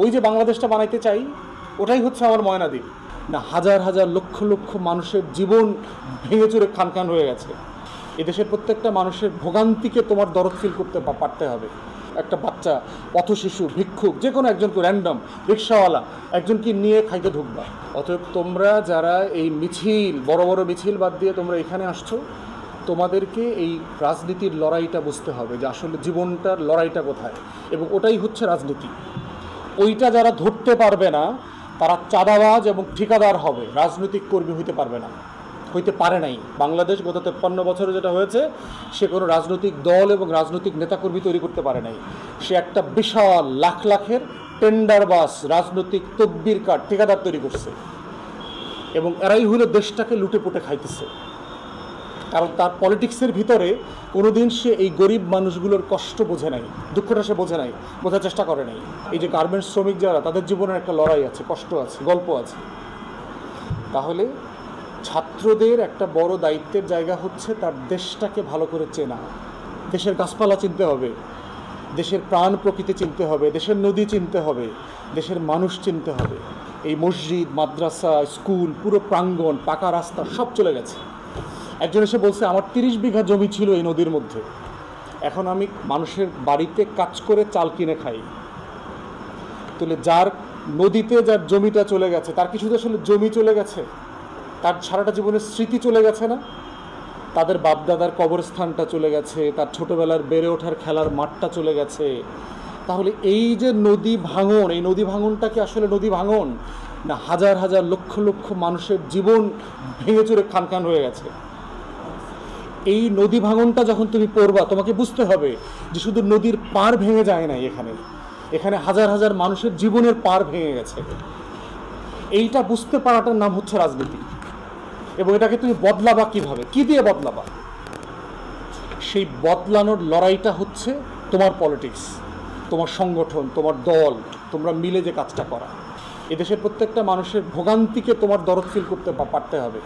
ওই যে বাংলাদেশটা বানাইতে চাই, ওটাই হচ্ছে আমার ময়নাদ্বীপ। না, হাজার হাজার লক্ষ লক্ষ মানুষের জীবন ভেঙে চুরে খান খান হয়ে গেছে। এদেশের প্রত্যেকটা মানুষের ভোগান্তিকে তোমার দরদ ফিল করতে পারতে হবে। একটা বাচ্চা, পথশিশু, ভিক্ষুক, যে কোনো একজনকে, র্যান্ডম রিক্সাওয়ালা একজনকে নিয়ে খাইতে ঢুকবা। অতএব তোমরা যারা এই মিছিল, বড় বড় মিছিল বাদ দিয়ে তোমরা এখানে আসছো, তোমাদেরকে এই রাজনীতির লড়াইটা বুঝতে হবে যে আসলে জীবনটার লড়াইটা কোথায়, এবং ওটাই হচ্ছে রাজনীতি। ওইটা যারা ধরতে পারবে না তারা চাঁদাবাজ এবং ঠিকাদার হবে, রাজনৈতিক কর্মী হইতে পারবে না, হইতে পারে নাই। বাংলাদেশ গত 53 বছরে যেটা হয়েছে, সে কোনো রাজনৈতিক দল এবং রাজনৈতিক নেতাকর্মী তৈরি করতে পারে নাই। সে একটা বিশাল লাখ লাখের টেন্ডারবাজ রাজনৈতিক তদবিরকার ঠিকাদার তৈরি করছে, এবং এরাই হলো দেশটাকে লুটে পুটে খাইতেছে। কারণ তার পলিটিক্সের ভিতরে কোনোদিন সে এই গরিব মানুষগুলোর কষ্ট বোঝে নাই, দুঃখটা সে বোঝে নাই, বোঝার চেষ্টা করে নাই। এই যে গার্মেন্টস শ্রমিক যারা, তাদের জীবনের একটা লড়াই আছে, কষ্ট আছে, গল্প আছে। তাহলে ছাত্রদের একটা বড় দায়িত্বের জায়গা হচ্ছে তার দেশটাকে ভালো করে চেনা। দেশের গাছপালা চিনতে হবে, দেশের প্রাণ প্রকৃতি চিনতে হবে, দেশের নদী চিনতে হবে, দেশের মানুষ চিনতে হবে। এই মসজিদ, মাদ্রাসা, স্কুল, পুরো প্রাঙ্গণ, পাকা রাস্তা সব চলে গেছে। একজন এসে বলছে, আমার 30 বিঘা জমি ছিল এই নদীর মধ্যে, এখন আমি মানুষের বাড়িতে কাজ করে চাল কিনে খাই। তাহলে যার নদীতে যার জমিটা চলে গেছে, তার কি শুধু আসলে জমি চলে গেছে, তার সারাটা জীবনের স্মৃতি চলে গেছে না? তাদের বাপদাদার কবরস্থানটা চলে গেছে, তার ছোটোবেলার বেড়ে ওঠার খেলার মাঠটা চলে গেছে। তাহলে এই যে নদী ভাঙন, এই নদী ভাঙনটা কি আসলে নদী ভাঙন, না হাজার হাজার লক্ষ লক্ষ মানুষের জীবন ভেঙে চুরে খান খান হয়ে গেছে? এই নদী ভাঙনটা যখন তুমি পড়বা, তোমাকে বুঝতে হবে যে শুধু নদীর পাড় ভেঙে যায় না, এখানে হাজার হাজার মানুষের জীবনের পাড় ভেঙে গেছে। এইটা বুঝতে পারাটার নাম হচ্ছে রাজনীতি। এবং এটাকে তুমি বদলাবা কিভাবে, কি দিয়ে বদলাবা? সেই বদলানোর লড়াইটা হচ্ছে তোমার পলিটিক্স, তোমার সংগঠন, তোমার দল, তোমরা মিলে যে কাজটা করা। এদেশের প্রত্যেকটা মানুষের ভোগান্তিকে তোমার দরদ ফিল করতে পারতে হবে।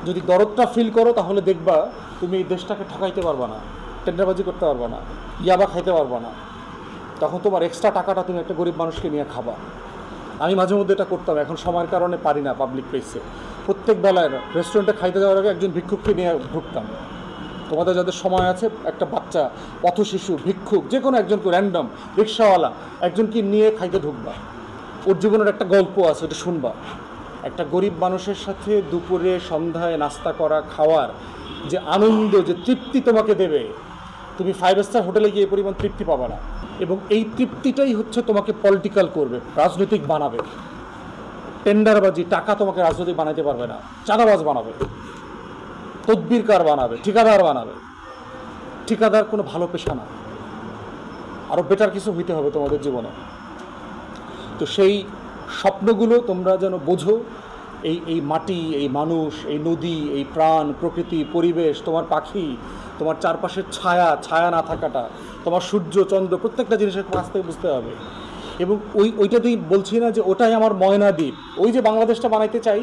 যদি দরদটা ফিল করো, তাহলে দেখবা তুমি এই দেশটাকে ঠকাইতে পারবা না, টেন্ডারবাজি করতে পারবা না, ইয়াবা খাইতে পারবা না। তখন তোমার এক্সট্রা টাকাটা তুমি একটা গরিব মানুষকে নিয়ে খাবা। আমি মাঝে মধ্যে এটা করতাম, এখন সময়ের কারণে পারি না। পাবলিক প্লেসে প্রত্যেক বেলায় রেস্টুরেন্টে খাইতে যাওয়ার আগে একজন ভিক্ষুককে নিয়ে ঢুকতাম। তোমাদের যাদের সময় আছে, একটা বাচ্চা, পথশিশু, ভিক্ষুক, যে কোনো একজনকে, র্যান্ডম রিক্সাওয়ালা একজনকে নিয়ে খাইতে ঢুকবা। ওর জীবনের একটা গল্প আছে, ওটা শুনবা। একটা গরিব মানুষের সাথে দুপুরে সন্ধ্যায় নাস্তা করা, খাওয়ার যে আনন্দ, যে তৃপ্তি তোমাকে দেবে, তুমি 5 স্টার হোটেলে গিয়ে পরিমাণ তৃপ্তি পাবা না। এবং এই তৃপ্তিটাই হচ্ছে তোমাকে পলিটিক্যাল করবে, রাজনৈতিক বানাবে। টেন্ডারবাজি, টাকা তোমাকে রাজনৈতিক বানাইতে পারবে না, চাঁদাবাজ বানাবে, তদবিরকার বানাবে, ঠিকাদার বানাবে। ঠিকাদার কোনো ভালো পেশা না, আরও বেটার কিছু হইতে হবে তোমাদের জীবনে। তো সেই স্বপ্নগুলো তোমরা যেন বোঝো। এই মাটি, এই মানুষ, এই নদী, এই প্রাণ, প্রকৃতি, পরিবেশ, তোমার পাখি, তোমার চারপাশের ছায়া না থাকাটা, তোমার সূর্য, চন্দ্র, প্রত্যেকটা জিনিসের কাছ থেকে বুঝতে হবে। এবং ওইটাতেই বলছি না যে ওটাই আমার ময়নাদ্বীপ। ওই যে বাংলাদেশটা বানাইতে চাই,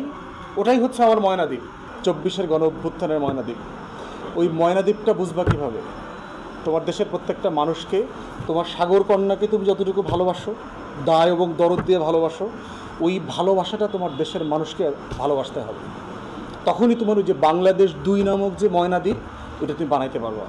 ওটাই হচ্ছে আমার ময়নাদ্বীপ, 24-এর গণ অভ্যুত্থানের ময়নাদ্বীপ। ওই ময়নাদ্বীপটা বুঝবা কীভাবে? তোমার দেশের প্রত্যেকটা মানুষকে, তোমার সাগর কন্যাকে তুমি যতটুকু ভালোবাসো, দায় এবং দরদ দিয়ে ভালোবাসো, ওই ভালোবাসাটা তোমার দেশের মানুষকে ভালোবাসতে হবে। তখনই তোমার ওই যে বাংলাদেশ 2 নামক যে ময়নাদ্বীপ, ওইটা তুমি বানাইতে পারবা।